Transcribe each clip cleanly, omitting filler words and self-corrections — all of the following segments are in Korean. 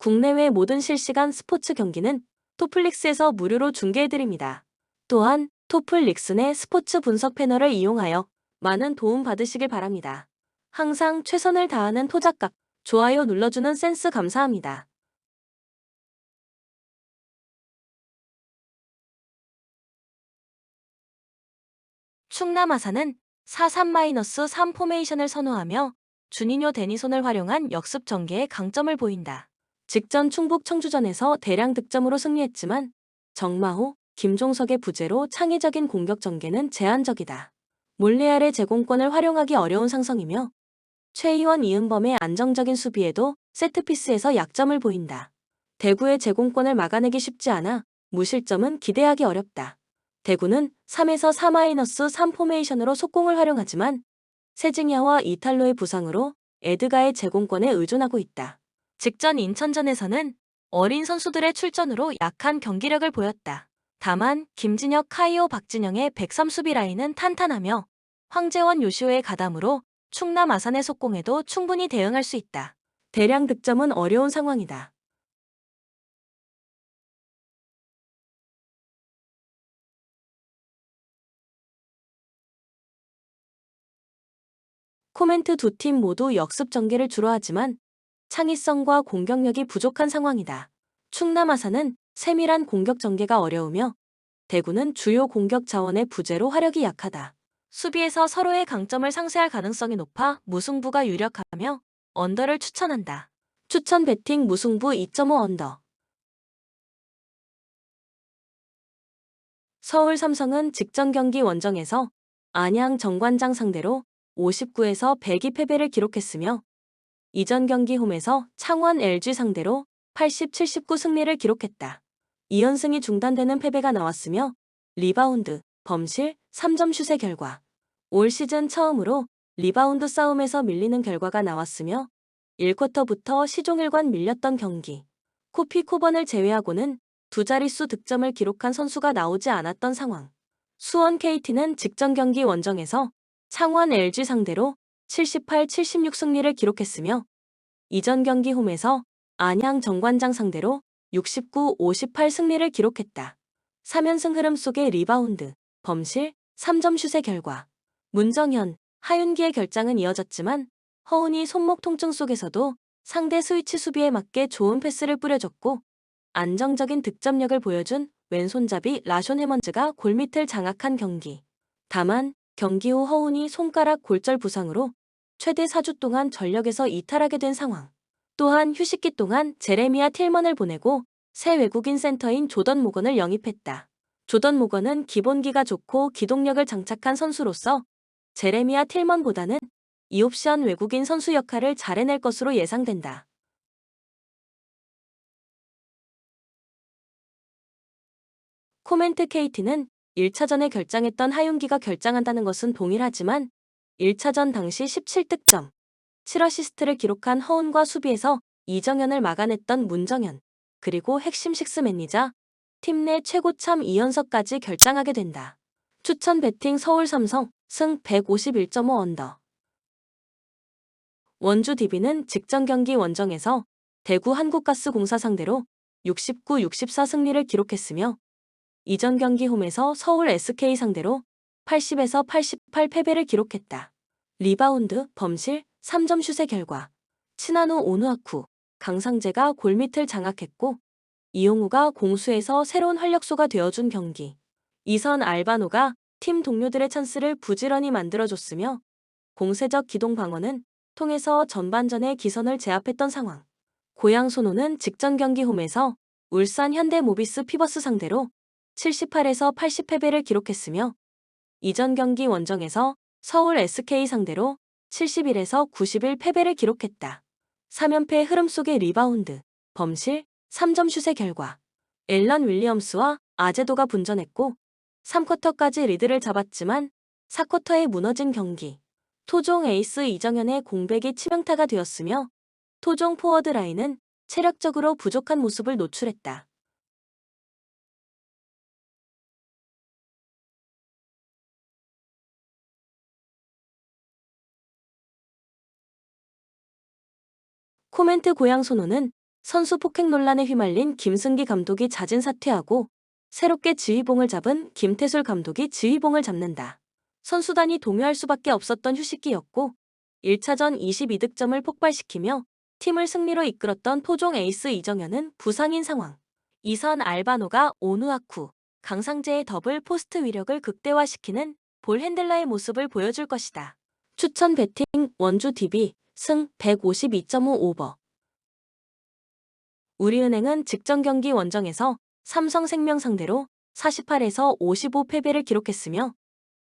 국내외 모든 실시간 스포츠 경기는 토플릭스에서 무료로 중계해드립니다. 또한 토플릭스 내 스포츠 분석 패널을 이용하여 많은 도움 받으시길 바랍니다. 항상 최선을 다하는 토작각, 좋아요 눌러주는 센스 감사합니다. 충남 아산은 4-3-3 포메이션을 선호하며 주니뇨 데니손을 활용한 역습 전개의 강점을 보인다. 직전 충북 청주전에서 대량 득점으로 승리했지만 정마호, 김종석의 부재로 창의적인 공격 전개는 제한적이다. 몰레알의 제공권을 활용하기 어려운 상성이며 최희원 이은범의 안정적인 수비에도 세트피스에서 약점을 보인다. 대구의 제공권을 막아내기 쉽지 않아 무실점은 기대하기 어렵다. 대구는 3에서 4-3 포메이션으로 속공을 활용하지만 세징야와 이탈로의 부상으로 에드가의 제공권에 의존하고 있다. 직전 인천전에서는 어린 선수들의 출전으로 약한 경기력을 보였다. 다만 김진혁, 카이오, 박진영의 103 수비 라인은 탄탄하며 황재원, 요시오의 가담으로 충남 아산의 속공에도 충분히 대응할 수 있다. 대량 득점은 어려운 상황이다. 코멘트 두 팀 모두 역습 전개를 주로 하지만 창의성과 공격력이 부족한 상황이다. 충남 아산은 세밀한 공격 전개가 어려우며 대구는 주요 공격 자원의 부재로 화력이 약하다. 수비에서 서로의 강점을 상쇄할 가능성이 높아 무승부가 유력하며 언더를 추천한다. 추천 배팅 무승부 2.5 언더. 서울 삼성은 직전 경기 원정에서 안양 정관장 상대로 59에서 102 패배를 기록했으며 이전 경기 홈에서 창원 LG 상대로 80, 79 승리를 기록했다. 2연승이 중단되는 패배가 나왔으며 리바운드, 범실, 3점 슛의 결과 올 시즌 처음으로 리바운드 싸움에서 밀리는 결과가 나왔으며 1쿼터부터 시종일관 밀렸던 경기 코피 코번을 제외하고는 두 자릿수 득점을 기록한 선수가 나오지 않았던 상황. 수원 KT는 직전 경기 원정에서 창원 LG 상대로 78, 76 승리를 기록했으며 이전 경기 홈에서 안양 정관장 상대로 69, 58 승리를 기록했다. 3연승 흐름 속의 리바운드, 범실, 3점 슛의 결과 문정현, 하윤기의 결장은 이어졌지만 허훈이 손목 통증 속에서도 상대 스위치 수비에 맞게 좋은 패스를 뿌려줬고 안정적인 득점력을 보여준 왼손잡이 라숀 해먼즈가 골밑을 장악한 경기. 다만 경기 후 허훈이 손가락 골절 부상으로 최대 4주 동안 전력에서 이탈하게 된 상황. 또한 휴식기 동안 제레미야 틸먼을 보내고 새 외국인 센터인 조던 모건을 영입했다. 조던 모건은 기본기가 좋고 기동력을 장착한 선수로서 제레미야 틸먼보다는 2옵션 외국인 선수 역할을 잘 해낼 것으로 예상된다. 코멘트 KT는 1차전에 결장했던 하윤기가 결장한다는 것은 동일하지만 1차전 당시 17득점, 7어시스트를 기록한 허운과 수비에서 이정현을 막아냈던 문정현, 그리고 핵심 식스맨이자 팀 내 최고참 이연석까지 결장하게 된다. 추천 배팅 서울 삼성 승 151.5 언더. 원주 DB는 직전 경기 원정에서 대구 한국가스공사 상대로 69, 64 승리를 기록했으며 이전 경기 홈에서 서울 SK 상대로 80에서 88 패배를 기록했다. 리바운드, 범실, 3점 슛의 결과 친한호 오누아쿠, 강상재가 골밑을 장악했고 이용우가 공수에서 새로운 활력소가 되어준 경기. 이선 알바노가 팀 동료들의 찬스를 부지런히 만들어줬으며 공세적 기동 방어는 통해서 전반전에 기선을 제압했던 상황. 고양 손호는 직전 경기 홈에서 울산 현대모비스 피버스 상대로 78에서 80 패배를 기록했으며 이전 경기 원정에서 서울 SK 상대로 71에서 91 패배를 기록했다. 3연패 흐름 속의 리바운드, 범실, 3점 슛의 결과 앨런 윌리엄스와 아제도가 분전했고 3쿼터까지 리드를 잡았지만 4쿼터에 무너진 경기. 토종 에이스 이정현의 공백이 치명타가 되었으며 토종 포워드 라인은 체력적으로 부족한 모습을 노출했다. 코멘트 고양 손호는 선수 폭행 논란에 휘말린 김승기 감독이 자진 사퇴하고 새롭게 지휘봉을 잡은 김태술 감독이 지휘봉을 잡는다. 선수단이 동요할 수밖에 없었던 휴식기였고 1차전 22득점을 폭발시키며 팀을 승리로 이끌었던 토종 에이스 이정현은 부상인 상황. 이선 알바노가 오누아쿠, 강상재의 더블 포스트 위력을 극대화시키는 볼 핸들러의 모습을 보여줄 것이다. 추천 배팅 원주 DB 승 152.5 오버. 우리은행은 직전 경기 원정에서 삼성생명 상대로 48에서 55 패배를 기록했으며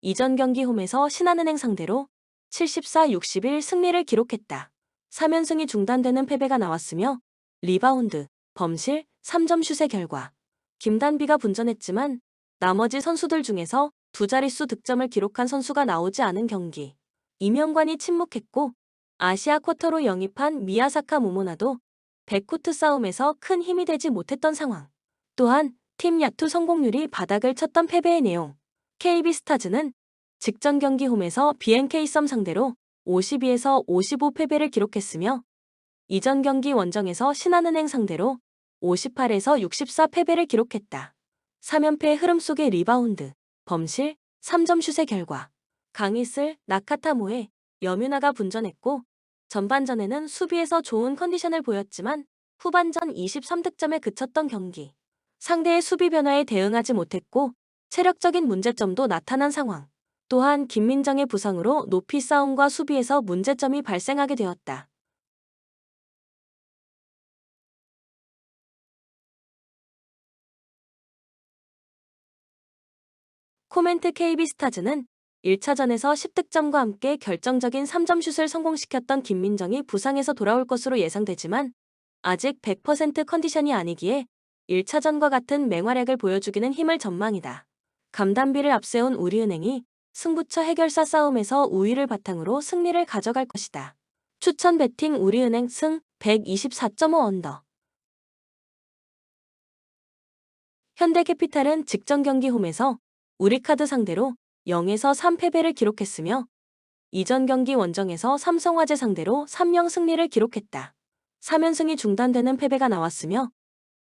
이전 경기 홈에서 신한은행 상대로 74-61 승리를 기록했다. 3연승이 중단되는 패배가 나왔으며 리바운드, 범실, 3점 슛의 결과 김단비가 분전했지만 나머지 선수들 중에서 두 자릿수 득점을 기록한 선수가 나오지 않은 경기. 이명관이 침묵했고 아시아 쿼터로 영입한 미야사카 모모나도 백코트 싸움에서 큰 힘이 되지 못했던 상황. 또한 팀 야투 성공률이 바닥을 쳤던 패배의 내용. KB스타즈는 직전 경기 홈에서 BNK 썸 상대로 52에서 55 패배를 기록했으며 이전 경기 원정에서 신한은행 상대로 58에서 64 패배를 기록했다. 3연패의 흐름 속의 리바운드, 범실, 3점 슛의 결과 강희슬, 나카타모에 여뮤나가 분전했고 전반전에는 수비에서 좋은 컨디션을 보였지만 후반전 23득점에 그쳤던 경기. 상대의 수비 변화에 대응하지 못했고 체력적인 문제점도 나타난 상황. 또한 김민정의 부상으로 높이 싸움과 수비에서 문제점이 발생하게 되었다. 코멘트 KB스타즈는 1차전에서 10득점과 함께 결정적인 3점 슛을 성공시켰던 김민정이 부상에서 돌아올 것으로 예상되지만 아직 100% 컨디션이 아니기에 1차전과 같은 맹활약을 보여주기는 힘을 전망이다. 감단비를 앞세운 우리은행이 승부처 해결사 싸움에서 우위를 바탕으로 승리를 가져갈 것이다. 추천 배팅 우리은행 승 124.5 언더. 현대캐피탈은 직전 경기 홈에서 우리카드 상대로 0에서 3 패배를 기록했으며 이전 경기 원정에서 삼성화재 상대로 3영 승리를 기록했다. 3연승이 중단되는 패배가 나왔으며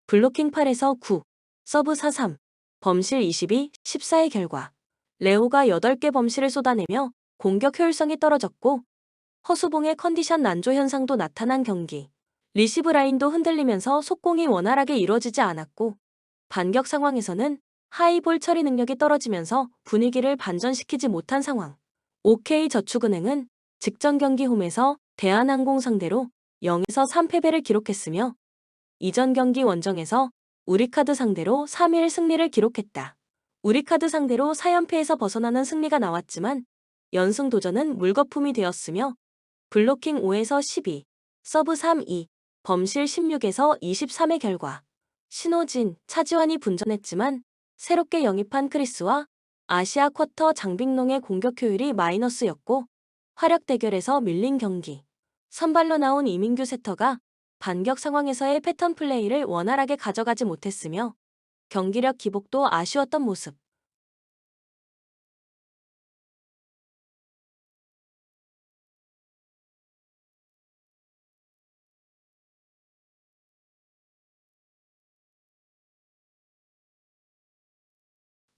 블로킹 8에서 9, 서브 4-3, 범실 22, 14의 결과 레오가 8개 범실을 쏟아내며 공격 효율성이 떨어졌고 허수봉의 컨디션 난조 현상도 나타난 경기. 리시브 라인도 흔들리면서 속공이 원활하게 이루어지지 않았고 반격 상황에서는 하이볼 처리 능력이 떨어지면서 분위기를 반전시키지 못한 상황. OK저축은행은 직전 경기 홈에서 대한항공 상대로 0에서 3 패배를 기록했으며 이전 경기 원정에서 우리카드 상대로 3일 승리를 기록했다. 우리카드 상대로 4연패에서 벗어나는 승리가 나왔지만 연승 도전은 물거품이 되었으며 블로킹 5에서 12, 서브 3-2, 범실 16에서 23의 결과 신호진, 차지환이 분전했지만 새롭게 영입한 크리스와 아시아 쿼터 장빙농의 공격 효율이 마이너스였고 화력 대결에서 밀린 경기. 선발로 나온 이민규 세터가 반격 상황에서의 패턴 플레이를 원활하게 가져가지 못했으며 경기력 기복도 아쉬웠던 모습.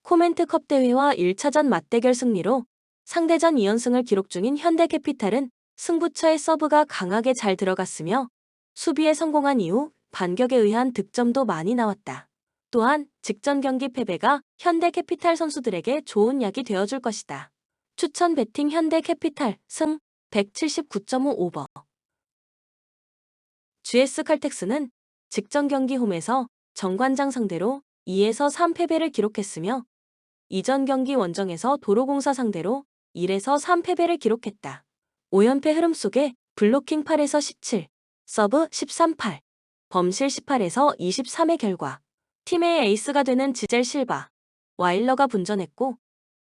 코멘트컵 대회와 1차전 맞대결 승리로 상대전 2연승을 기록 중인 현대캐피탈은 승부처의 서브가 강하게 잘 들어갔으며 수비에 성공한 이후 반격에 의한 득점도 많이 나왔다. 또한 직전 경기 패배가 현대캐피탈 선수들에게 좋은 약이 되어줄 것이다. 추천 배팅 현대캐피탈 승 179.5 오버. GS 칼텍스는 직전 경기 홈에서 정관장 상대로 2에서 3 패배를 기록했으며 이전 경기 원정에서 도로공사 상대로 1에서 3 패배를 기록했다. 5연패 흐름 속에 블로킹 8에서 17, 서브 13-8, 범실 18에서 23의 결과 팀의 에이스가 되는 지젤 실바, 와일러가 분전했고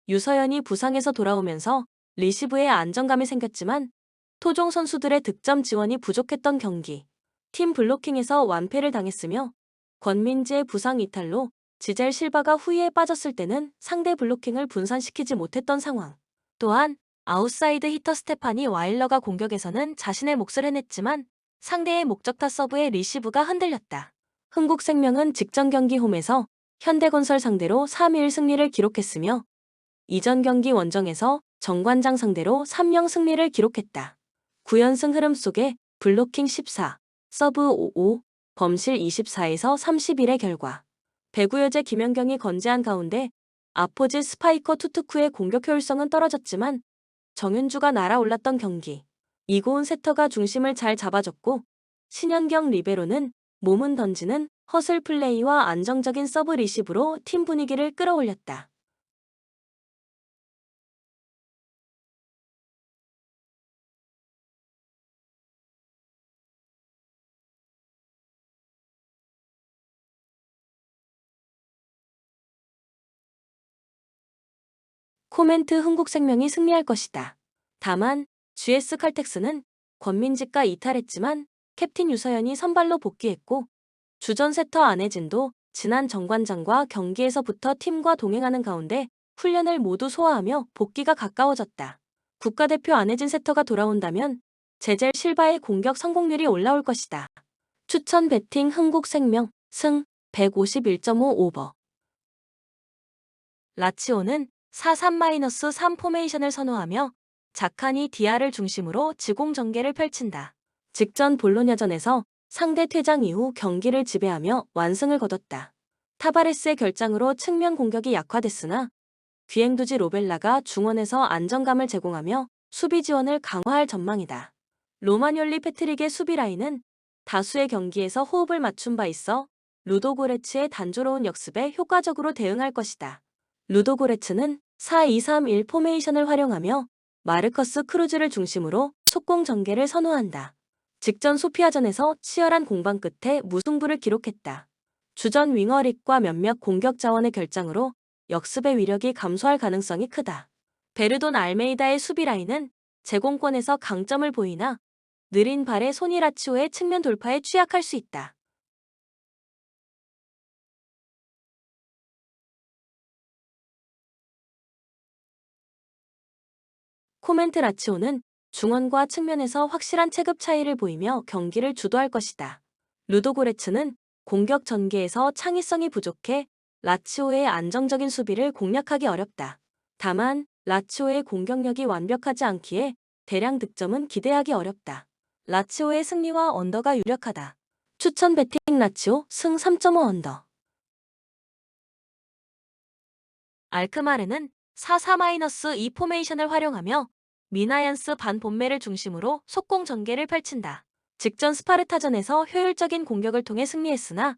유서연이 부상에서 돌아오면서 리시브에 안정감이 생겼지만 토종 선수들의 득점 지원이 부족했던 경기. 팀 블로킹에서 완패를 당했으며 권민지의 부상 이탈로 지젤 실바가 후위에 빠졌을 때는 상대 블로킹을 분산시키지 못했던 상황. 또한 아웃사이드 히터 스테파니 와일러가 공격에서는 자신의 몫을 해냈지만 상대의 목적타 서브의 리시브가 흔들렸다. 흥국생명은 직전 경기 홈에서 현대건설 상대로 3-1 승리를 기록했으며 이전 경기 원정에서 정관장 상대로 3-0 승리를 기록했다. 9연승 흐름 속에 블로킹 14, 서브 55, 범실 24에서 31의 결과. 배구여제 김연경이 건재한 가운데 아포지 스파이커 투투쿠의 공격 효율성은 떨어졌지만 정윤주가 날아올랐던 경기. 이고은 세터가 중심을 잘 잡아줬고 신현경 리베로는 몸은 던지는 허슬 플레이와 안정적인 서브 리시브로 팀 분위기를 끌어올렸다. 코멘트 흥국생명이 승리할 것이다. 다만 GS 칼텍스는 권민직과 이탈했지만 캡틴 유서연이 선발로 복귀했고 주전 세터 안혜진도 지난 정관장과 경기에서부터 팀과 동행하는 가운데 훈련을 모두 소화하며 복귀가 가까워졌다. 국가대표 안혜진 세터가 돌아온다면 제젤 실바의 공격 성공률이 올라올 것이다. 추천 배팅 흥국생명 승 151.5 오버. 라치오는 4-3-3 포메이션을 선호하며 자카니 디아를 중심으로 지공 전개를 펼친다. 직전 볼로냐전에서 상대 퇴장 이후 경기를 지배하며 완승을 거뒀다. 타바레스의 결장으로 측면 공격이 약화됐으나 귀행두지 로벨라가 중원에서 안정감을 제공하며 수비 지원을 강화할 전망이다. 로마뇰리 패트릭의 수비 라인은 다수의 경기에서 호흡을 맞춘 바 있어 루도고레츠의 단조로운 역습에 효과적으로 대응할 것이다. 루도고레츠는 4-2-3-1 포메이션을 활용하며 마르커스 크루즈를 중심으로 속공 전개를 선호한다. 직전 소피아전에서 치열한 공방 끝에 무승부를 기록했다. 주전 윙어 릭과 몇몇 공격 자원의 결장으로 역습의 위력이 감소할 가능성이 크다. 베르돈 알메이다의 수비 라인은 제공권에서 강점을 보이나 느린 발의 소니라치오의 측면 돌파에 취약할 수 있다. 코멘트 라치오는 중원과 측면에서 확실한 체급 차이를 보이며 경기를 주도할 것이다. 루도고레츠는 공격 전개에서 창의성이 부족해 라치오의 안정적인 수비를 공략하기 어렵다. 다만 라치오의 공격력이 완벽하지 않기에 대량 득점은 기대하기 어렵다. 라치오의 승리와 언더가 유력하다. 추천 배팅 라치오 승 3.5 언더. 알크마르는 4-4-2 포메이션을 활용하며 미나얀스 반 본매를 중심으로 속공 전개를 펼친다. 직전 스파르타전에서 효율적인 공격을 통해 승리했으나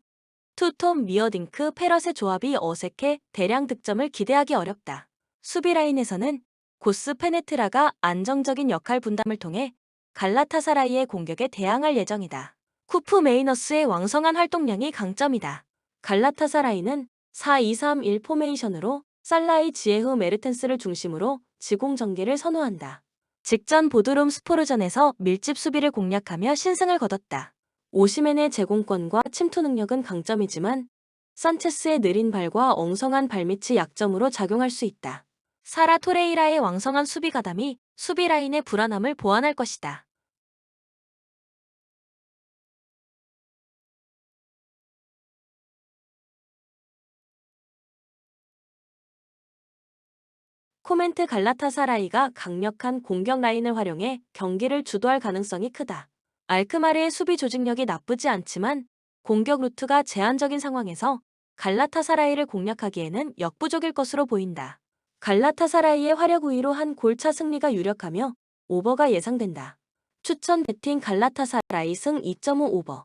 투톰 미어딩크 페럿의 조합이 어색해 대량 득점을 기대하기 어렵다. 수비 라인에서는 고스 페네트라가 안정적인 역할 분담을 통해 갈라타사라이의 공격에 대항할 예정이다. 쿠프 메이너스의 왕성한 활동량이 강점이다. 갈라타사라이는 4-2-3-1 포메이션으로 살라이 지에흐 메르텐스를 중심으로 지공 전개를 선호한다. 직전 보드룸 스포르전에서 밀집 수비를 공략하며 신승을 거뒀다. 오시멘의 제공권과 침투 능력은 강점이지만 산체스의 느린 발과 엉성한 발밑이 약점으로 작용할 수 있다. 사라 토레이라의 왕성한 수비 가담이 수비 라인의 불안함을 보완할 것이다. 코멘트 갈라타사라이가 강력한 공격 라인을 활용해 경기를 주도할 가능성이 크다. 알크마르의 수비 조직력이 나쁘지 않지만 공격 루트가 제한적인 상황에서 갈라타사라이를 공략하기에는 역부족일 것으로 보인다. 갈라타사라이의 화력 우위로 한 골차 승리가 유력하며 오버가 예상된다. 추천 배팅 갈라타사라이 승 2.5 오버.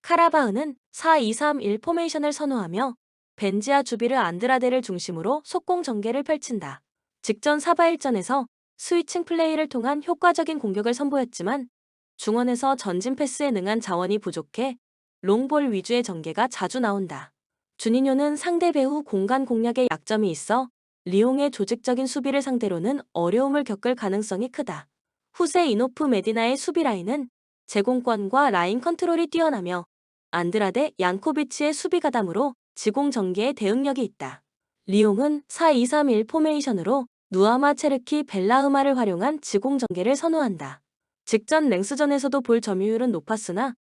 카라바흐는 4-2-3-1 포메이션을 선호하며 벤지아 주비르 안드라데를 중심으로 속공 전개를 펼친다. 직전 사바일전에서 스위칭 플레이를 통한 효과적인 공격을 선보였지만 중원에서 전진 패스에 능한 자원이 부족해 롱볼 위주의 전개가 자주 나온다. 주니뇨는 상대 배후 공간 공략에 약점이 있어 리옹의 조직적인 수비를 상대로는 어려움을 겪을 가능성이 크다. 후세 이노프 메디나의 수비 라인은 제공권과 라인 컨트롤이 뛰어나며 안드라데 양코비치의 수비 가담으로 지공 전개에 대응력이 있다. 리옹은 4-2-3-1 포메이션으로 누아마 체르키 벨라흐마를 활용한 지공전개를 선호한다. 직전 랭스전에서도 볼 점유율은 높았으나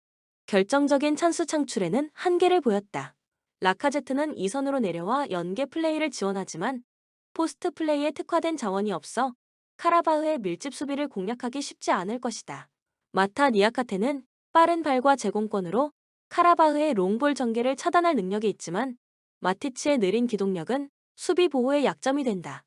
결정적인 찬스 창출에는 한계를 보였다. 라카제트는 2선으로 내려와 연계 플레이를 지원하지만 포스트 플레이에 특화된 자원이 없어 카라바흐의 밀집 수비를 공략하기 쉽지 않을 것이다. 마타 니아카테는 빠른 발과 제공권으로 카라바흐의 롱볼 전개를 차단할 능력이 있지만 마티치의 느린 기동력은 수비 보호의 약점이 된다.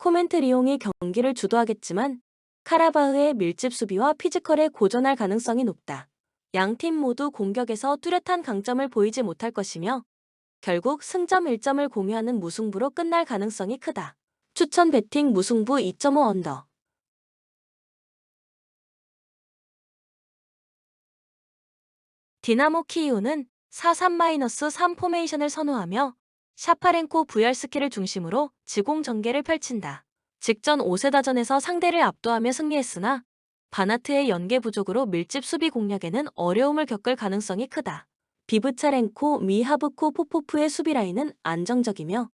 코멘트 리옹이 경기를 주도하겠지만 카라바흐의 밀집 수비와 피지컬에 고전할 가능성이 높다. 양팀 모두 공격에서 뚜렷한 강점을 보이지 못할 것이며 결국 승점 1점을 공유하는 무승부로 끝날 가능성이 크다. 추천 배팅 무승부 2.5 언더. 디나모 키이우는 4-3-3 포메이션을 선호하며 샤파렌코 부얄스키를 중심으로 지공 전개를 펼친다. 직전 5세다전에서 상대를 압도하며 승리했으나 바나트의 연계 부족으로 밀집 수비 공략에는 어려움을 겪을 가능성이 크다. 비브차렌코, 미하브코 포포프의 수비 라인은 안정적이며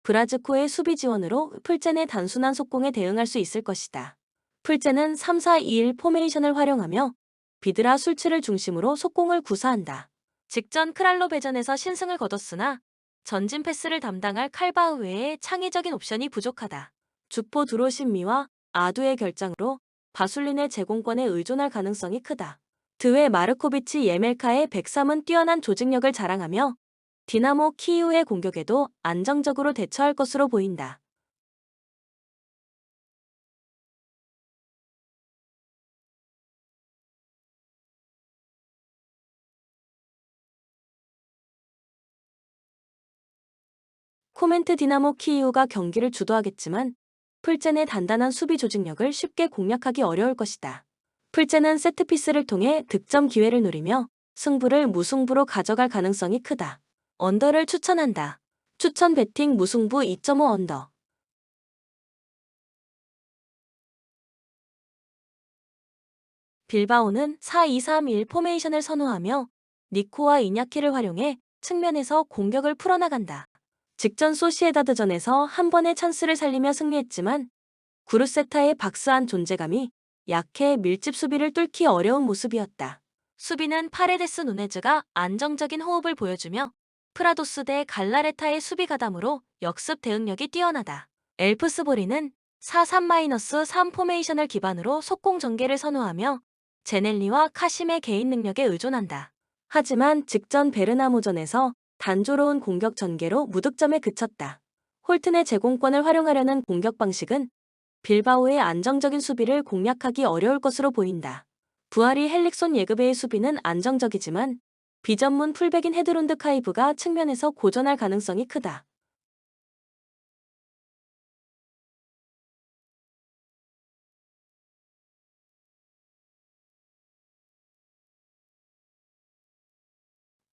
브라즈코의 수비 지원으로 풀젠의 단순한 속공에 대응할 수 있을 것이다. 풀젠은 3-4-2-1 포메이션을 활용하며 비드라 술츠를 중심으로 속공을 구사한다. 직전 크랄로베전에서 신승을 거뒀으나 전진 패스를 담당할 칼바흐 외에 창의적인 옵션이 부족하다. 주포 드로신미와 아두의 결장으로 바술린의 제공권에 의존할 가능성이 크다. 드웨 마르코비치 예멜카의 103은 뛰어난 조직력을 자랑하며 디나모 키이우의 공격에도 안정적으로 대처할 것으로 보인다. 코멘트 디나모 키이우가 경기를 주도하겠지만 풀젠의 단단한 수비 조직력을 쉽게 공략하기 어려울 것이다. 풀젠은 세트피스를 통해 득점 기회를 노리며 승부를 무승부로 가져갈 가능성이 크다. 언더를 추천한다. 추천 배팅 무승부 2.5 언더. 빌바오는 4-2-3-1 포메이션을 선호하며 니코와 이냐키를 활용해 측면에서 공격을 풀어나간다. 직전 소시에다드전에서 한 번의 찬스를 살리며 승리했지만 구르세타의 박스한 존재감이 약해 밀집 수비를 뚫기 어려운 모습이었다. 수비는 파레데스 누네즈가 안정적인 호흡을 보여주며 프라도스 대 갈라레타의 수비 가담으로 역습 대응력이 뛰어나다. 엘프스보리는 4-3-3 포메이션을 기반으로 속공 전개를 선호하며 제넬리와 카심의 개인 능력에 의존한다. 하지만 직전 베르나무전에서 단조로운 공격 전개로 무득점에 그쳤다. 홀튼의 제공권을 활용하려는 공격 방식은 빌바오의 안정적인 수비를 공략하기 어려울 것으로 보인다. 부하리 헬릭손 예그베의 수비는 안정적이지만 비전문 풀백인 헤드론드 카이브가 측면에서 고전할 가능성이 크다.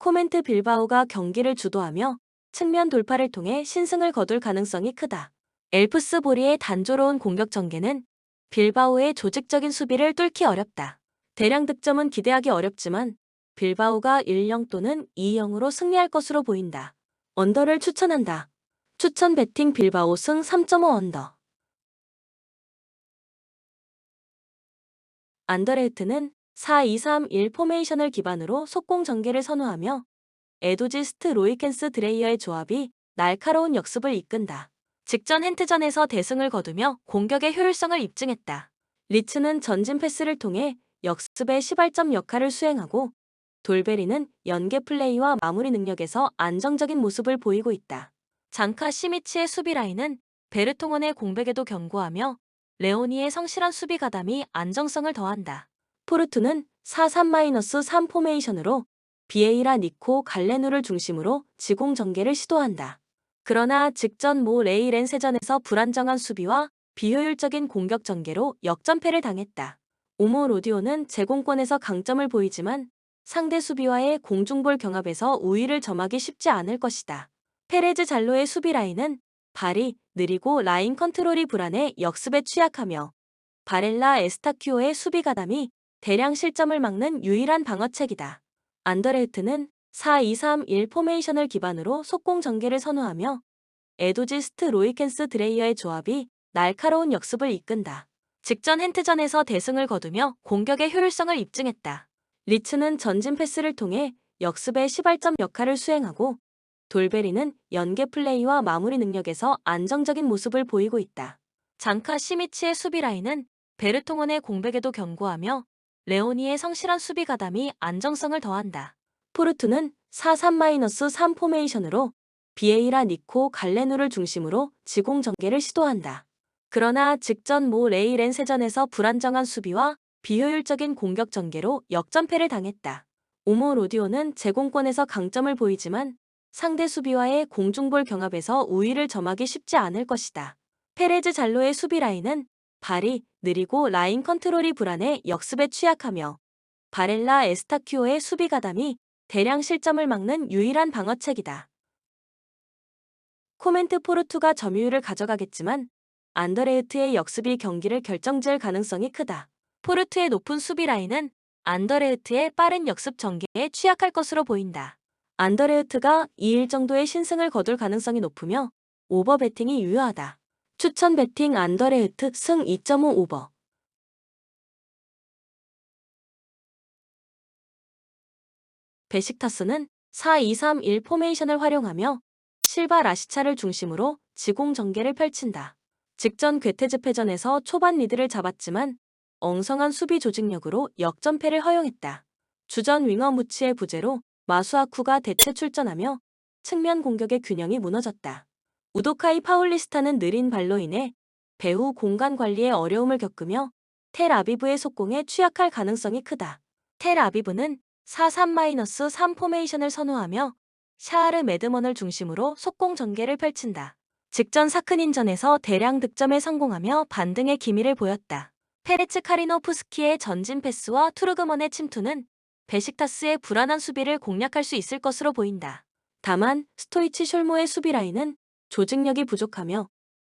코멘트 빌바오가 경기를 주도하며 측면 돌파를 통해 신승을 거둘 가능성이 크다. 엘프스 보리의 단조로운 공격 전개는 빌바오의 조직적인 수비를 뚫기 어렵다. 대량 득점은 기대하기 어렵지만 빌바오가 1-0 또는 2-0으로 승리할 것으로 보인다. 언더를 추천한다. 추천 배팅 빌바오 승 3.5 언더. 안더레흐트는 4-2-3-1 포메이션을 기반으로 속공 전개를 선호하며 에도지스트 로이켄스 드레이어의 조합이 날카로운 역습을 이끈다. 직전 헨트전에서 대승을 거두며 공격의 효율성을 입증했다. 리츠는 전진 패스를 통해 역습의 시발점 역할을 수행하고 돌베리는 연계 플레이와 마무리 능력에서 안정적인 모습을 보이고 있다. 장카 시미치의 수비 라인은 베르통원의 공백에도 견고하며 레오니의 성실한 수비 가담이 안정성을 더한다. 포르투는 4-3-3 포메이션으로 비에이라 니코 갈레누를 중심으로 지공 전개를 시도한다. 그러나 직전 모 레이 렌세전에서 불안정한 수비와 비효율적인 공격 전개로 역전패를 당했다. 오모 로디오는 제공권에서 강점을 보이지만 상대 수비와의 공중볼 경합에서 우위를 점하기 쉽지 않을 것이다. 페레즈 잘로의 수비 라인은 발이 느리고 라인 컨트롤이 불안해 역습에 취약하며 바렐라 에스타큐오의 수비 가담이 대량 실점을 막는 유일한 방어책이다. 안더레흐트는 4-2-3-1 포메이션을 기반으로 속공 전개를 선호하며 에도지스트 로이켄스 드레이어의 조합이 날카로운 역습을 이끈다. 직전 헨트전에서 대승을 거두며 공격의 효율성을 입증했다. 리츠는 전진 패스를 통해 역습의 시발점 역할을 수행하고 돌베리는 연계 플레이와 마무리 능력에서 안정적인 모습을 보이고 있다. 장카 시미치의 수비 라인은 베르통원의 공백에도 견고하며 레오니의 성실한 수비 가담이 안정성을 더한다. 포르투는 4-3-3 포메이션으로 비에이라 니코 갈레누를 중심으로 지공 전개를 시도한다. 그러나 직전 모 레이 렌세전에서 불안정한 수비와 비효율적인 공격 전개로 역전패를 당했다. 오모 로디오는 제공권에서 강점을 보이지만 상대 수비와의 공중볼 경합에서 우위를 점하기 쉽지 않을 것이다. 페레즈 잘로의 수비 라인은 발이 느리고 라인 컨트롤이 불안해 역습에 취약하며 바렐라 에스타큐오의 수비 가담이 대량 실점을 막는 유일한 방어책이다. 코멘트 포르투가 점유율을 가져가겠지만 안더레흐트의 역습이 경기를 결정지을 가능성이 크다. 포르투의 높은 수비 라인은 안더레흐트의 빠른 역습 전개에 취약할 것으로 보인다. 안더레흐트가 2일 정도의 신승을 거둘 가능성이 높으며 오버 배팅이 유효하다. 추천 배팅 안더레흐트 승 2.5 오버. 베식타스는 4-2-3-1 포메이션을 활용하며 실바 라시차를 중심으로 지공 전개를 펼친다. 직전 괴테즈패전에서 초반 리드를 잡았지만 엉성한 수비 조직력으로 역전패를 허용했다. 주전 윙어 무치의 부재로 마수아쿠가 대체 출전하며 측면 공격의 균형이 무너졌다. 우도카이 파울리스타는 느린 발로 인해 배후 공간 관리에 어려움을 겪으며 텔아비브의 속공에 취약할 가능성이 크다. 텔아비브는 4-3-3 포메이션을 선호하며 샤아르 매드먼을 중심으로 속공 전개를 펼친다. 직전 사크닌전에서 대량 득점에 성공하며 반등의 기미를 보였다. 페레츠 카리노프스키의 전진 패스와 투르그먼의 침투는 베식타스의 불안한 수비를 공략할 수 있을 것으로 보인다. 다만 스토이치 숄모의 수비 라인은 조직력이 부족하며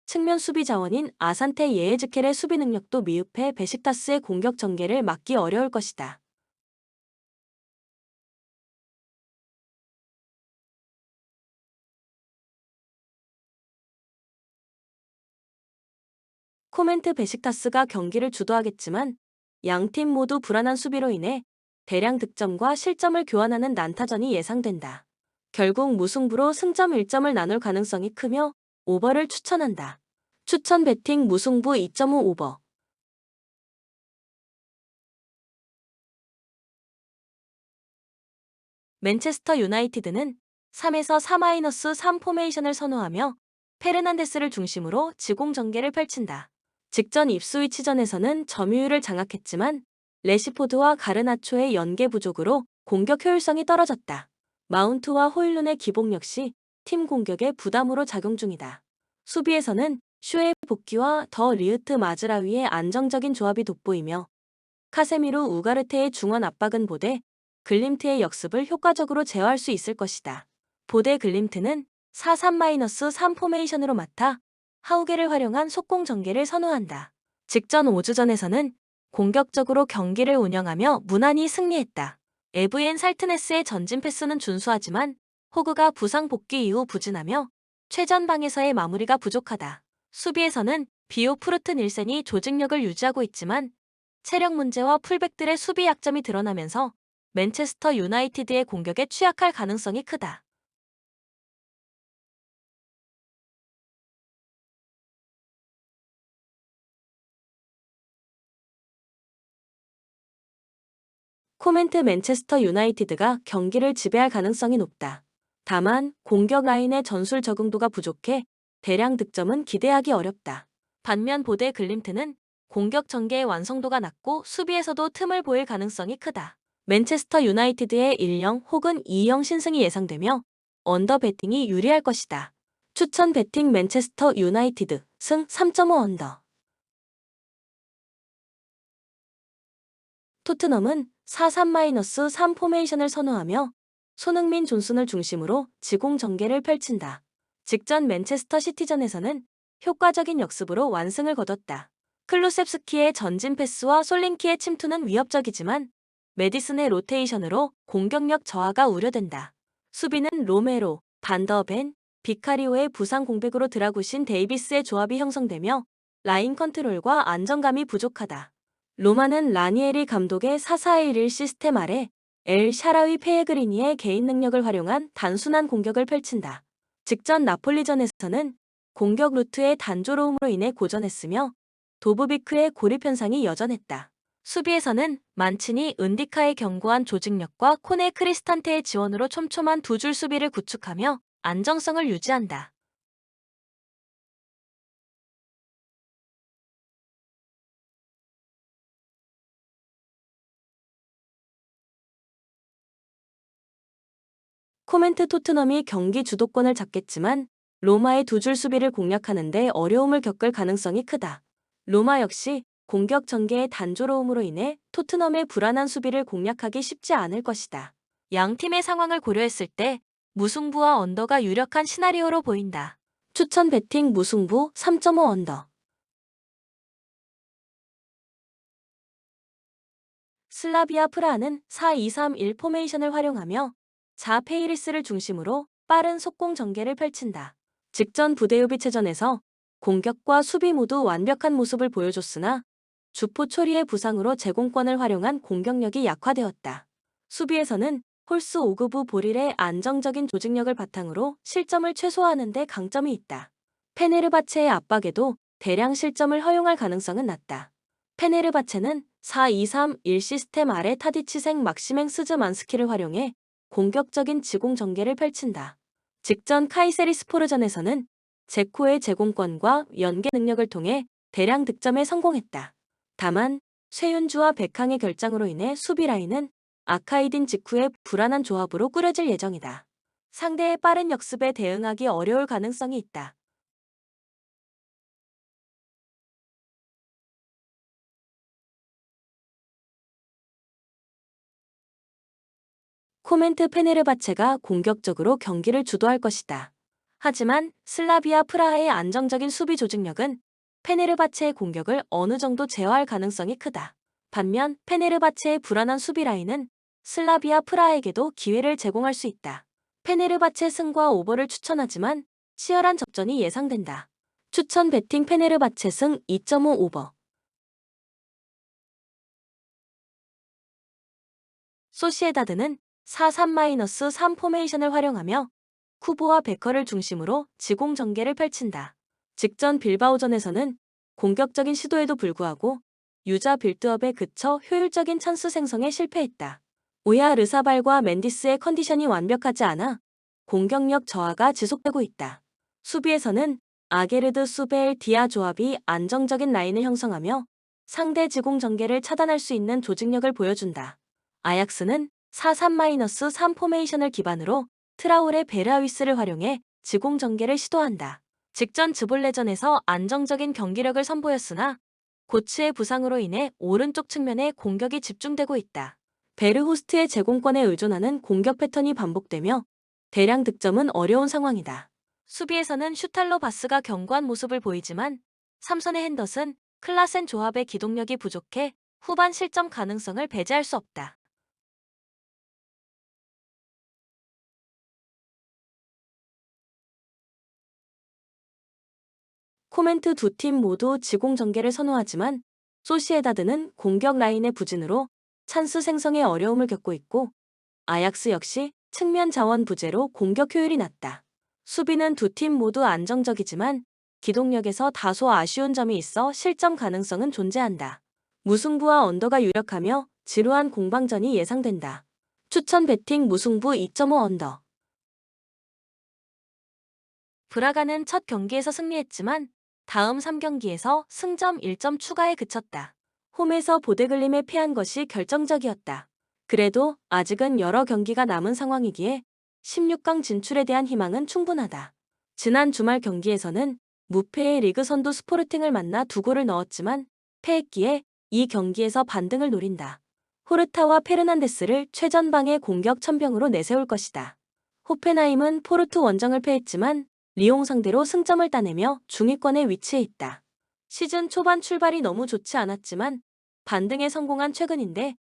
측면 수비 자원인 아산테 예에즈켈의 수비 능력도 미흡해 베식타스의 공격 전개를 막기 어려울 것이다. 코멘트 베식타스가 경기를 주도하겠지만 양팀 모두 불안한 수비로 인해 대량 득점과 실점을 교환하는 난타전이 예상된다. 결국 무승부로 승점 1점을 나눌 가능성이 크며 오버를 추천한다. 추천 배팅 무승부 2.5 오버. 맨체스터 유나이티드는 3-4-3 포메이션을 선호하며 페르난데스를 중심으로 지공 전개를 펼친다. 직전 입스위치전에서는 점유율을 장악했지만 레시포드와 가르나초의 연계 부족으로 공격 효율성이 떨어졌다. 마운트와 호일룬의 기복 역시 팀 공격에 부담으로 작용 중이다. 수비에서는 슈의 복귀와 더 리으트 마즈라위의 안정적인 조합이 돋보이며 카세미루 우가르테의 중원 압박은 보대 글림트의 역습을 효과적으로 제어할 수 있을 것이다. 보대 글림트는 4-3-3 포메이션으로 맡아 하우게를 활용한 속공 전개를 선호한다. 직전 5주전에서는 공격적으로 경기를 운영하며 무난히 승리했다. 에브엔 살트네스의 전진 패스는 준수하지만 호그가 부상 복귀 이후 부진하며 최전방에서의 마무리가 부족하다. 수비에서는 비오 푸르트 닐센이 조직력을 유지하고 있지만 체력 문제와 풀백들의 수비 약점이 드러나면서 맨체스터 유나이티드의 공격에 취약할 가능성이 크다. 코멘트 맨체스터 유나이티드가 경기를 지배할 가능성이 높다. 다만 공격 라인의 전술 적응도가 부족해 대량 득점은 기대하기 어렵다. 반면 보대 글림트는 공격 전개의 완성도가 낮고 수비에서도 틈을 보일 가능성이 크다. 맨체스터 유나이티드의 1-0 혹은 2-0 신승이 예상되며 언더 배팅이 유리할 것이다. 추천 배팅 맨체스터 유나이티드 승 3.5 언더. 토트넘은 4-3-3 포메이션을 선호하며 손흥민 존슨을 중심으로 지공 전개를 펼친다. 직전 맨체스터 시티전에서는 효과적인 역습으로 완승을 거뒀다. 클루셉스키의 전진 패스와 솔링키의 침투는 위협적이지만 메디슨의 로테이션으로 공격력 저하가 우려된다. 수비는 로메로, 반더벤, 비카리오의 부상 공백으로 드라구신 데이비스의 조합이 형성되며 라인 컨트롤과 안정감이 부족하다. 로마는 라니에리 감독의 4-4-1 시스템 아래 엘 샤라위 페예그리니의 개인 능력을 활용한 단순한 공격을 펼친다. 직전 나폴리전에서는 공격 루트의 단조로움으로 인해 고전했으며 도브비크의 고립 현상이 여전했다. 수비에서는 만치니 은디카의 견고한 조직력과 코네 크리스탄테의 지원으로 촘촘한 두 줄 수비를 구축하며 안정성을 유지한다. 코멘트 토트넘이 경기 주도권을 잡겠지만 로마의 두 줄 수비를 공략하는 데 어려움을 겪을 가능성이 크다. 로마 역시 공격 전개의 단조로움으로 인해 토트넘의 불안한 수비를 공략하기 쉽지 않을 것이다. 양 팀의 상황을 고려했을 때 무승부와 언더가 유력한 시나리오로 보인다. 추천 배팅 무승부 3.5 언더. 슬라비아 프라하는 4-2-3-1 포메이션을 활용하며 자 페이리스를 중심으로 빠른 속공 전개를 펼친다. 직전 부데요비체전에서 공격과 수비 모두 완벽한 모습을 보여줬으나 주포 초리의 부상으로 제공권을 활용한 공격력이 약화되었다. 수비에서는 홀스 오그부 보릴의 안정적인 조직력을 바탕으로 실점을 최소화하는 데 강점이 있다. 페네르바체의 압박에도 대량 실점을 허용할 가능성은 낮다. 페네르바체는 4-2-3-1 시스템 아래 타디치생 막시맹 스즈만스키를 활용해 공격적인 지공 전개를 펼친다. 직전 카이세리스포르전에서는 제코의 제공권과 연계 능력을 통해 대량 득점에 성공했다. 다만 쇠윤주와 백항의 결장으로 인해 수비 라인은 아카이딘 직후의 불안한 조합으로 꾸려질 예정이다. 상대의 빠른 역습에 대응하기 어려울 가능성이 있다. 코멘트 페네르바체가 공격적으로 경기를 주도할 것이다. 하지만 슬라비아 프라하의 안정적인 수비 조직력은 페네르바체의 공격을 어느 정도 제어할 가능성이 크다. 반면 페네르바체의 불안한 수비 라인은 슬라비아 프라하에게도 기회를 제공할 수 있다. 페네르바체 승과 오버를 추천하지만 치열한 접전이 예상된다. 추천 배팅 페네르바체 승 2.5 오버. 소시에다드는 4-3-3 포메이션을 활용하며 쿠보와 베커를 중심으로 지공 전개를 펼친다. 직전 빌바오전에서는 공격적인 시도에도 불구하고 유자 빌드업에 그쳐 효율적인 찬스 생성에 실패했다. 오야 르사발과 맨디스의 컨디션이 완벽하지 않아 공격력 저하가 지속되고 있다. 수비에서는 아게르드 수벨 디아 조합이 안정적인 라인을 형성하며 상대 지공 전개를 차단할 수 있는 조직력을 보여준다. 아약스는 4-3-3 포메이션을 기반으로 트라우레 베르아위스를 활용해 지공 전개를 시도한다. 직전 즈볼레전에서 안정적인 경기력을 선보였으나 고츠의 부상으로 인해 오른쪽 측면에 공격이 집중되고 있다. 베르호스트의 제공권에 의존하는 공격 패턴이 반복되며 대량 득점은 어려운 상황이다. 수비에서는 슈탈로 바스가 견고한 모습을 보이지만 삼선의 핸더슨, 클라센 조합의 기동력이 부족해 후반 실점 가능성을 배제할 수 없다. 코멘트 두 팀 모두 지공 전개를 선호하지만 소시에다드는 공격 라인의 부진으로 찬스 생성에 어려움을 겪고 있고 아약스 역시 측면 자원 부재로 공격 효율이 낮다. 수비는 두 팀 모두 안정적이지만 기동력에서 다소 아쉬운 점이 있어 실점 가능성은 존재한다. 무승부와 언더가 유력하며 지루한 공방전이 예상된다. 추천 배팅 무승부 2.5 언더. 브라가는 첫 경기에서 승리했지만 다음 3경기에서 승점 1점 추가에 그쳤다. 홈에서 보데글림에 패한 것이 결정적이었다. 그래도 아직은 여러 경기가 남은 상황이기에 16강 진출에 대한 희망은 충분하다. 지난 주말 경기에서는 무패의 리그 선두 스포르팅을 만나 두 골을 넣었지만 패했기에 이 경기에서 반등을 노린다. 호르타와 페르난데스를 최전방의 공격 천병으로 내세울 것이다. 호펜하임은 포르투 원정을 패했지만 리옹 상대로 승점을 따내며 중위권에 위치해 있다. 시즌 초반 출발이 너무 좋지 않았지만 반등에 성공한 최근인데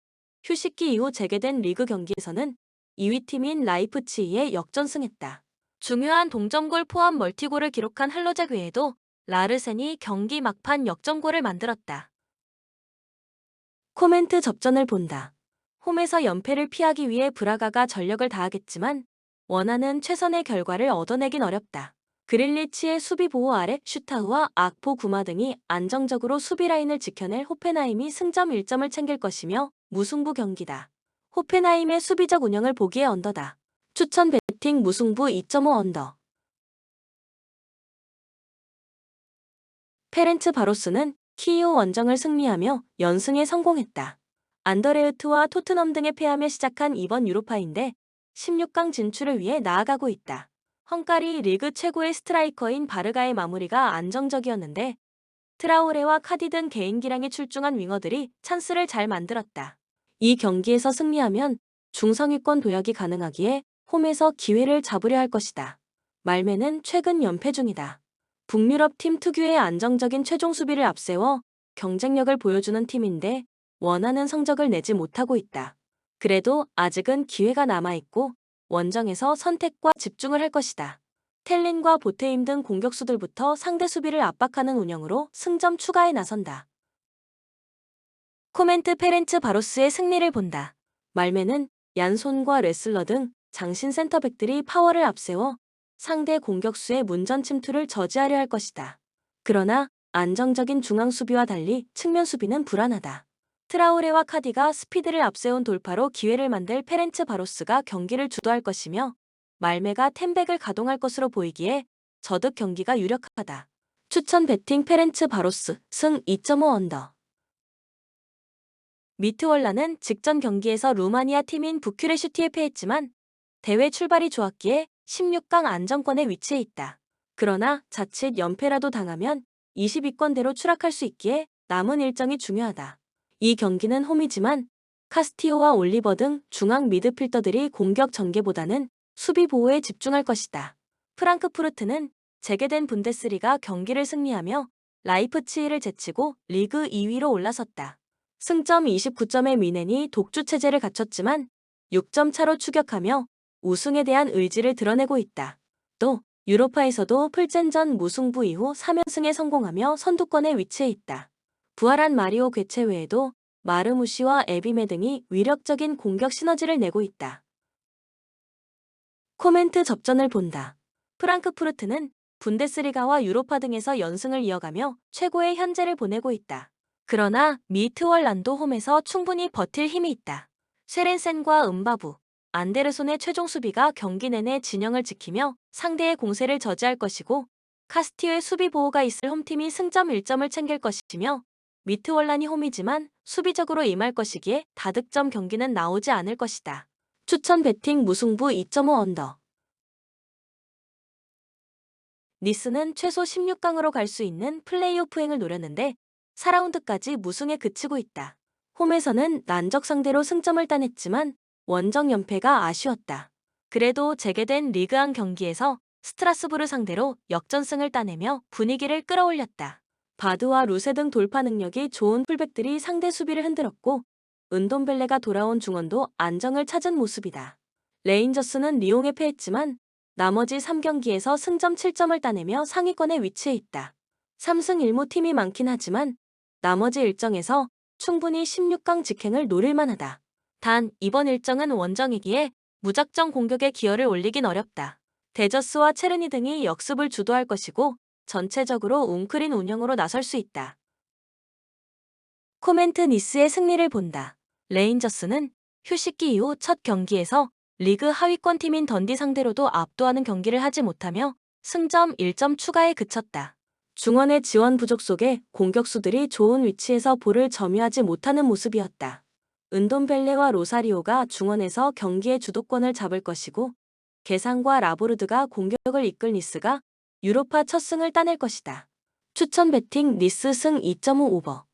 휴식기 이후 재개된 리그 경기에서는 2위 팀인 라이프치히에 역전승했다. 중요한 동점골 포함 멀티골을 기록한 할로잭 외에도 라르센이 경기 막판 역전골을 만들었다. 코멘트 접전을 본다. 홈에서 연패를 피하기 위해 브라가가 전력을 다하겠지만 원하는 최선의 결과를 얻어내긴 어렵다. 그릴리치의 수비 보호 아래 슈타우와 악포 구마 등이 안정적으로 수비 라인을 지켜낼 호펜하임이 승점 1점을 챙길 것이며 무승부 경기다. 호펜하임의 수비적 운영을 보기에 언더다. 추천 배팅 무승부 2.5 언더. 페렌츠 바로스는 키이우 원정을 승리하며 연승에 성공했다. 안더레흐트와 토트넘 등에 패하며 시작한 이번 유로파인데 16강 진출을 위해 나아가고 있다. 헝가리 리그 최고의 스트라이커인 바르가의 마무리가 안정적이었는데 트라오레와 카디 등 개인기량이 출중한 윙어들이 찬스를 잘 만들었다. 이 경기에서 승리하면 중상위권 도약이 가능하기에 홈에서 기회를 잡으려 할 것이다. 말메는 최근 연패 중이다. 북유럽 팀 특유의 안정적인 최종 수비를 앞세워 경쟁력을 보여주는 팀인데 원하는 성적을 내지 못하고 있다. 그래도 아직은 기회가 남아있고 원정에서 선택과 집중을 할 것이다. 텔린과 보테임 등 공격수들부터 상대 수비를 압박하는 운영으로 승점 추가에 나선다. 코멘트 페렌츠 바로스의 승리를 본다. 말메는 얀손과 레슬러 등 장신 센터백들이 파워를 앞세워 상대 공격수의 문전 침투를 저지하려 할 것이다. 그러나 안정적인 중앙 수비와 달리 측면 수비는 불안하다. 트라오레와 카디가 스피드를 앞세운 돌파로 기회를 만들 페렌츠 바로스가 경기를 주도할 것이며 말메가 템백을 가동할 것으로 보이기에 저득 경기가 유력하다. 추천 배팅 페렌츠 바로스 승 2.5 언더. 미트월라는 직전 경기에서 루마니아 팀인 부큐레슈티에 패했지만 대회 출발이 좋았기에 16강 안정권에 위치해 있다. 그러나 자칫 연패라도 당하면 20위권대로 추락할 수 있기에 남은 일정이 중요하다. 이 경기는 홈이지만 카스티오와 올리버 등 중앙 미드필더들이 공격 전개보다는 수비 보호에 집중할 것이다. 프랑크푸르트는 재개된 분데스리가 경기를 승리하며 라이프치히를 제치고 리그 2위로 올라섰다. 승점 29점의 미넨이 독주 체제를 갖췄지만 6점 차로 추격하며 우승에 대한 의지를 드러내고 있다. 또 유로파에서도 풀젠전 무승부 이후 3연승에 성공하며 선두권에 위치해 있다. 부활한 마리오 괴체 외에도 마르무시와 에비메 등이 위력적인 공격 시너지를 내고 있다. 코멘트 접전을 본다. 프랑크푸르트는 분데스리가와 유로파 등에서 연승을 이어가며 최고의 현재를 보내고 있다. 그러나 미트월란도 홈에서 충분히 버틸 힘이 있다. 쉐렌센과 은바부, 안데르손의 최종 수비가 경기 내내 진영을 지키며 상대의 공세를 저지할 것이고 카스티오의 수비 보호가 있을 홈팀이 승점 1점을 챙길 것이며 미트월란이 홈이지만 수비적으로 임할 것이기에 다득점 경기는 나오지 않을 것이다. 추천 배팅 무승부 2.5 언더. 니스는 최소 16강으로 갈 수 있는 플레이오프행을 노렸는데 4라운드까지 무승에 그치고 있다. 홈에서는 난적 상대로 승점을 따냈지만 원정 연패가 아쉬웠다. 그래도 재개된 리그안 경기에서 스트라스부르 상대로 역전승을 따내며 분위기를 끌어올렸다. 바드와 루세 등 돌파 능력이 좋은 풀백들이 상대 수비를 흔들었고 은돔벨레가 돌아온 중원도 안정을 찾은 모습이다. 레인저스는 리옹에 패했지만 나머지 3경기에서 승점 7점을 따내며 상위권에 위치해 있다. 3승 1무 팀이 많긴 하지만 나머지 일정에서 충분히 16강 직행을 노릴 만하다. 단 이번 일정은 원정이기에 무작정 공격에 기여를 올리긴 어렵다. 데저스와 체르니 등이 역습을 주도할 것이고 전체적으로 웅크린 운영으로 나설 수 있다. 코멘트 니스의 승리를 본다. 레인저스는 휴식기 이후 첫 경기에서 리그 하위권 팀인 던디 상대로도 압도하는 경기를 하지 못하며 승점 1점 추가에 그쳤다. 중원의 지원 부족 속에 공격수들이 좋은 위치에서 볼을 점유하지 못하는 모습이었다. 은돔벨레와 로사리오가 중원에서 경기의 주도권을 잡을 것이고 게상과 라보르드가 공격을 이끌 니스가 유로파 첫 승을 따낼 것이다. 추천 배팅 니스 승 2.5 오버.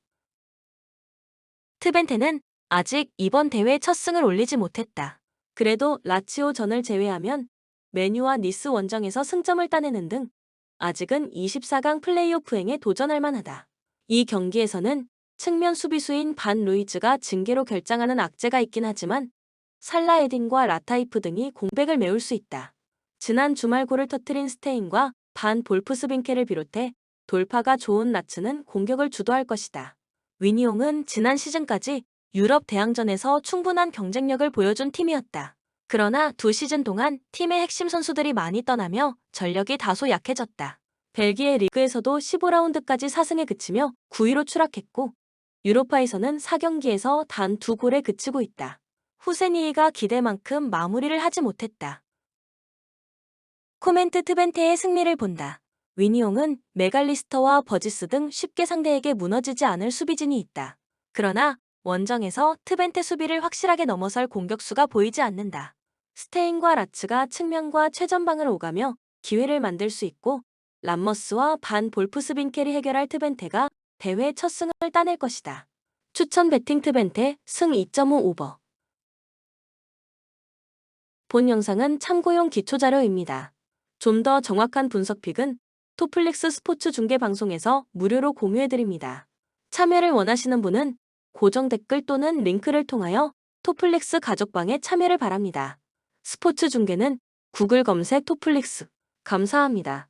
트벤테는 아직 이번 대회 첫 승을 올리지 못했다. 그래도 라치오전을 제외하면 메뉴와 니스 원정에서 승점을 따내는 등 아직은 24강 플레이오프행에 도전할 만하다. 이 경기에서는 측면 수비수인 반 루이즈가 징계로 결장하는 악재가 있긴 하지만 살라 에딘과 라타이프 등이 공백을 메울 수 있다. 지난 주말 골을 터뜨린 스테인과 반 볼프스빈케를 비롯해 돌파가 좋은 나츠는 공격을 주도할 것이다. 위니옹은 지난 시즌까지 유럽 대항전에서 충분한 경쟁력을 보여준 팀이었다. 그러나 두 시즌 동안 팀의 핵심 선수들이 많이 떠나며 전력이 다소 약해졌다. 벨기에 리그에서도 15라운드까지 4승에 그치며 9위로 추락했고 유로파에서는 4경기에서 단 2골에 그치고 있다. 후세니이가 기대만큼 마무리를 하지 못했다. 코멘트 트벤테의 승리를 본다. 위니옹은 메갈리스터와 버지스 등 쉽게 상대에게 무너지지 않을 수비진이 있다. 그러나 원정에서 트벤테 수비를 확실하게 넘어설 공격수가 보이지 않는다. 스테인과 라츠가 측면과 최전방을 오가며 기회를 만들 수 있고 람머스와 반 볼프스빈켈이 해결할 트벤테가 대회 첫 승을 따낼 것이다. 추천 배팅 트벤테 승 2.5 오버. 본 영상은 참고용 기초자료입니다. 좀 더 정확한 분석픽은 토플릭스 스포츠 중계 방송에서 무료로 공유해드립니다. 참여를 원하시는 분은 고정 댓글 또는 링크를 통하여 토플릭스 가족방에 참여를 바랍니다. 스포츠 중계는 구글 검색 토플릭스. 감사합니다.